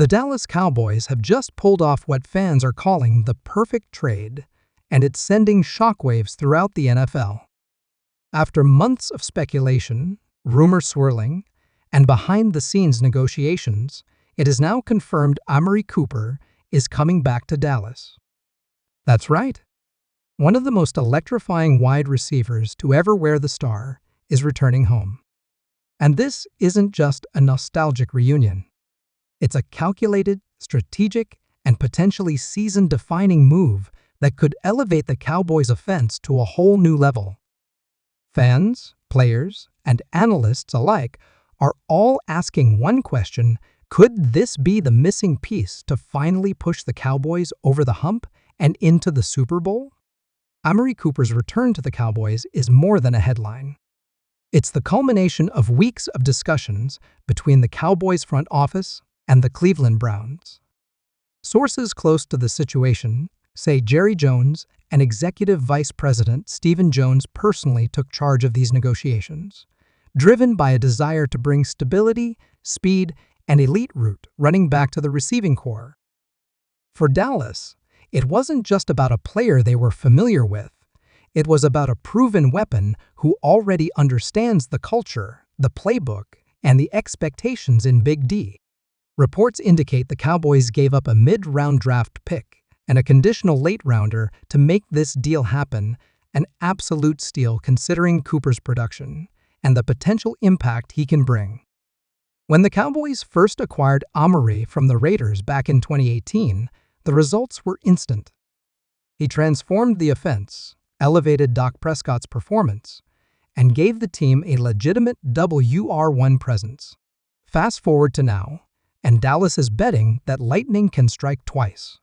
The Dallas Cowboys have just pulled off what fans are calling the perfect trade, and it's sending shockwaves throughout the NFL. After months of speculation, rumor swirling, and behind-the-scenes negotiations, it is now confirmed Amari Cooper is coming back to Dallas. That's right. One of the most electrifying wide receivers to ever wear the star is returning home. And this isn't just a nostalgic reunion. It's a calculated, strategic, and potentially season-defining move that could elevate the Cowboys' offense to a whole new level. Fans, players, and analysts alike are all asking one question: could this be the missing piece to finally push the Cowboys over the hump and into the Super Bowl? Amari Cooper's return to the Cowboys is more than a headline. It's the culmination of weeks of discussions between the Cowboys' front office and the Cleveland Browns. Sources close to the situation say Jerry Jones and Executive Vice President Stephen Jones personally took charge of these negotiations, driven by a desire to bring stability, speed, and elite route running back to the receiving corps. For Dallas, it wasn't just about a player they were familiar with. It was about a proven weapon who already understands the culture, the playbook, and the expectations in Big D. Reports indicate the Cowboys gave up a mid-round draft pick and a conditional late-rounder to make this deal happen, an absolute steal considering Cooper's production and the potential impact he can bring. When the Cowboys first acquired Amari from the Raiders back in 2018, the results were instant. He transformed the offense, elevated Prescott's performance, and gave the team a legitimate WR1 presence. Fast forward to now, and Dallas is betting that lightning can strike twice.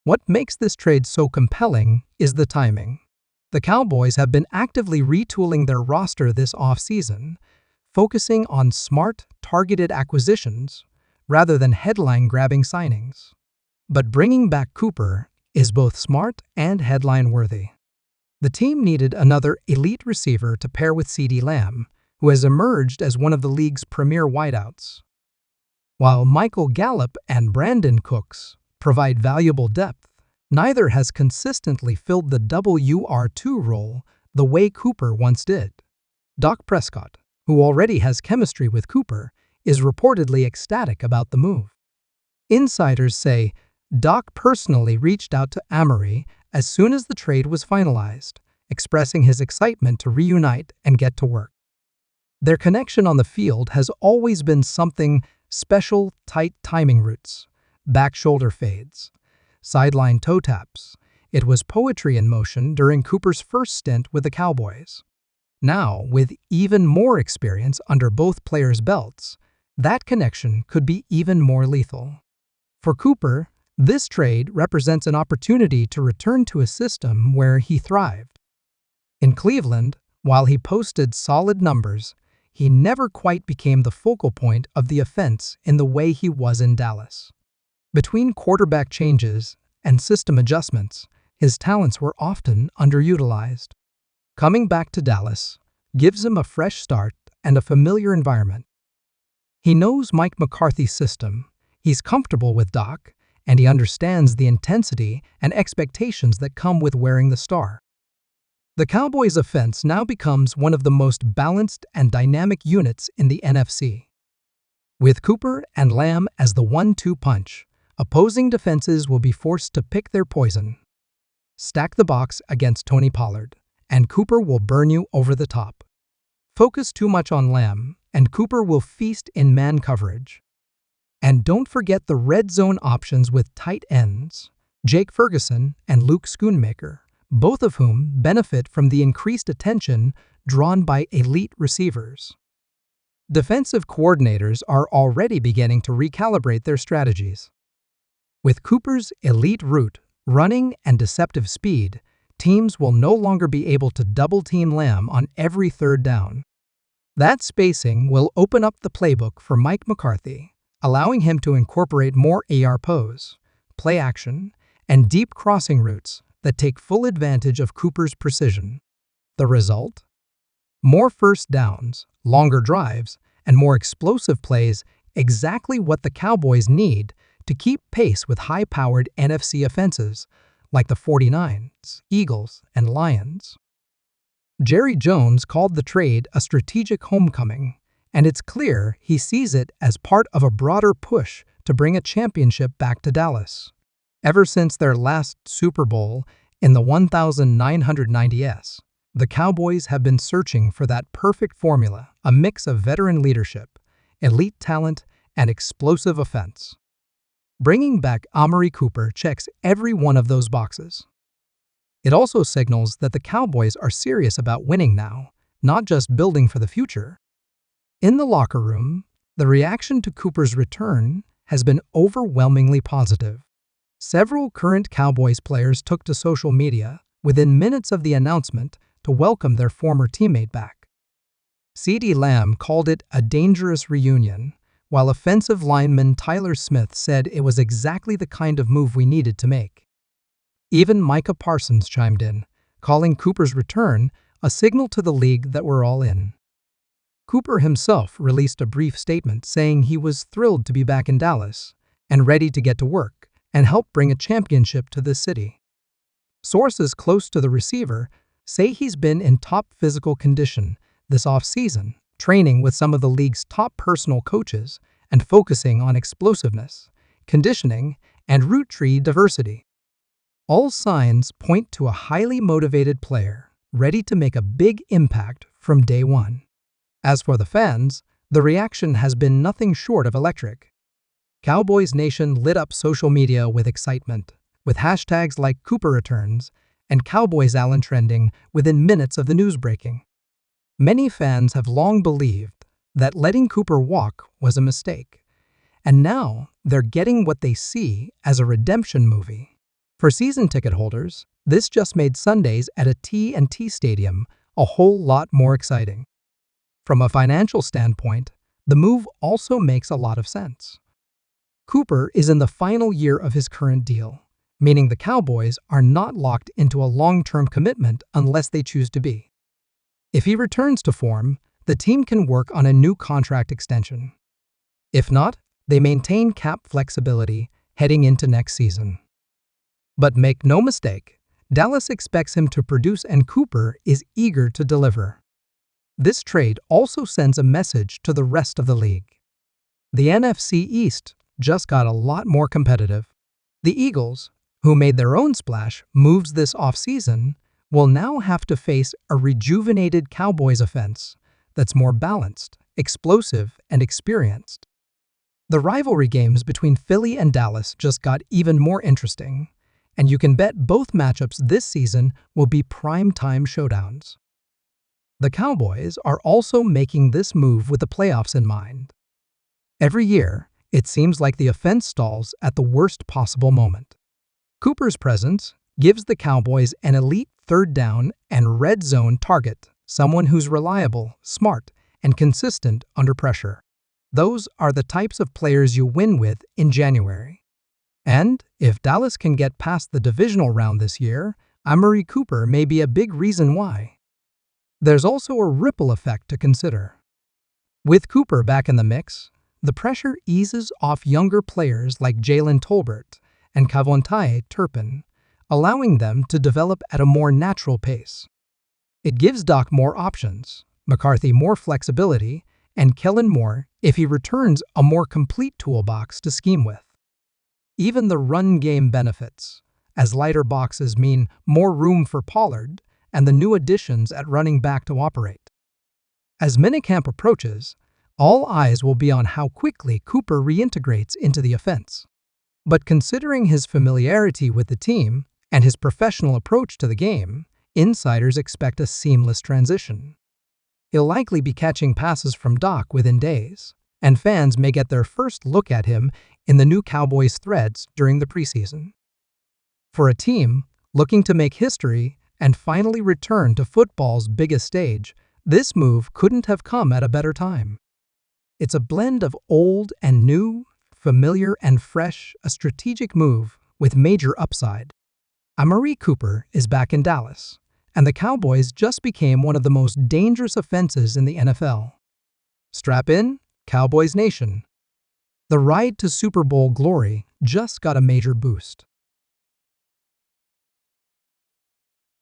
What makes this trade so compelling is the timing. The Cowboys have been actively retooling their roster this offseason, focusing on smart, targeted acquisitions rather than headline-grabbing signings. But bringing back Cooper is both smart and headline-worthy. The team needed another elite receiver to pair with CeeDee Lamb, who has emerged as one of the league's premier wideouts. While Michael Gallup and Brandon Cooks provide valuable depth, neither has consistently filled the WR2 role the way Cooper once did. Prescott, who already has chemistry with Cooper, is reportedly ecstatic about the move. Insiders say Doc personally reached out to Amari as soon as the trade was finalized, expressing his excitement to reunite and get to work. Their connection on the field has always been something special: tight timing routes, back shoulder fades, sideline toe taps. It was poetry in motion during Cooper's first stint with the Cowboys. Now, with even more experience under both players' belts, that connection could be even more lethal. For Cooper, this trade represents an opportunity to return to a system where he thrived. In Cleveland, while he posted solid numbers, he never quite became the focal point of the offense in the way he was in Dallas. Between quarterback changes and system adjustments, his talents were often underutilized. Coming back to Dallas gives him a fresh start and a familiar environment. He knows Mike McCarthy's system, he's comfortable with Doc, and he understands the intensity and expectations that come with wearing the star. The Cowboys' offense now becomes one of the most balanced and dynamic units in the NFC. With Cooper and Lamb as the 1-2 punch, opposing defenses will be forced to pick their poison. Stack the box against Tony Pollard, and Cooper will burn you over the top. Focus too much on Lamb, and Cooper will feast in man coverage. And don't forget the red zone options with tight ends, Jake Ferguson and Luke Schoonmaker, both of whom benefit from the increased attention drawn by elite receivers. Defensive coordinators are already beginning to recalibrate their strategies. With Cooper's elite route, running, and deceptive speed, teams will no longer be able to double-team Lamb on every third down. That spacing will open up the playbook for Mike McCarthy, allowing him to incorporate more AR pose, play action, and deep crossing routes that take full advantage of Cooper's precision. The result? More first downs, longer drives, and more explosive plays exactly what the Cowboys need to keep pace with high-powered NFC offenses like the 49ers, Eagles, and Lions. Jerry Jones called the trade a strategic homecoming, and it's clear he sees it as part of a broader push to bring a championship back to Dallas. Ever since their last Super Bowl in the 1990s, the Cowboys have been searching for that perfect formula, a mix of veteran leadership, elite talent, and explosive offense. Bringing back Amari Cooper checks every one of those boxes. It also signals that the Cowboys are serious about winning now, not just building for the future. In the locker room, the reaction to Cooper's return has been overwhelmingly positive. Several current Cowboys players took to social media within minutes of the announcement to welcome their former teammate back. CeeDee Lamb called it a dangerous reunion, while offensive lineman Tyler Smith said it was exactly the kind of move we needed to make. Even Micah Parsons chimed in, calling Cooper's return a signal to the league that we're all in. Cooper himself released a brief statement saying he was thrilled to be back in Dallas and ready to get to work and help bring a championship to the city. Sources close to the receiver say he's been in top physical condition this offseason, training with some of the league's top personal coaches and focusing on explosiveness, conditioning, and route tree diversity. All signs point to a highly motivated player, ready to make a big impact from day one. As for the fans, the reaction has been nothing short of electric. Cowboys Nation lit up social media with excitement, with hashtags like Cooper Returns and Cowboys Allen trending within minutes of the news breaking. Many fans have long believed that letting Cooper walk was a mistake, and now they're getting what they see as a redemption movie. For season ticket holders, this just made Sundays at a T&T stadium a whole lot more exciting. From a financial standpoint, the move also makes a lot of sense. Cooper is in the final year of his current deal, meaning the Cowboys are not locked into a long-term commitment unless they choose to be. If he returns to form, the team can work on a new contract extension. If not, they maintain cap flexibility heading into next season. But make no mistake, Dallas expects him to produce and Cooper is eager to deliver. This trade also sends a message to the rest of the league. The NFC East just got a lot more competitive. The Eagles, who made their own splash moves this offseason, will now have to face a rejuvenated Cowboys offense that's more balanced, explosive, and experienced. The rivalry games between Philly and Dallas just got even more interesting, and you can bet both matchups this season will be prime-time showdowns. The Cowboys are also making this move with the playoffs in mind. Every year, it seems like the offense stalls at the worst possible moment. Cooper's presence gives the Cowboys an elite third down and red zone target, someone who's reliable, smart, and consistent under pressure. Those are the types of players you win with in January. And if Dallas can get past the divisional round this year, Amari Cooper may be a big reason why. There's also a ripple effect to consider. With Cooper back in the mix, the pressure eases off younger players like Jalen Tolbert and Kavontae Turpin, allowing them to develop at a more natural pace. It gives Doc more options, McCarthy more flexibility, and Kellen Moore if he returns a more complete toolbox to scheme with. Even the run game benefits, as lighter boxes mean more room for Pollard and the new additions at running back to operate. As minicamp approaches, all eyes will be on how quickly Cooper reintegrates into the offense. But considering his familiarity with the team and his professional approach to the game, insiders expect a seamless transition. He'll likely be catching passes from Doc within days, and fans may get their first look at him in the new Cowboys threads during the preseason. For a team looking to make history and finally return to football's biggest stage, this move couldn't have come at a better time. It's a blend of old and new, familiar and fresh, a strategic move with major upside. Amari Cooper is back in Dallas, and the Cowboys just became one of the most dangerous offenses in the NFL. Strap in, Cowboys Nation. The ride to Super Bowl glory just got a major boost.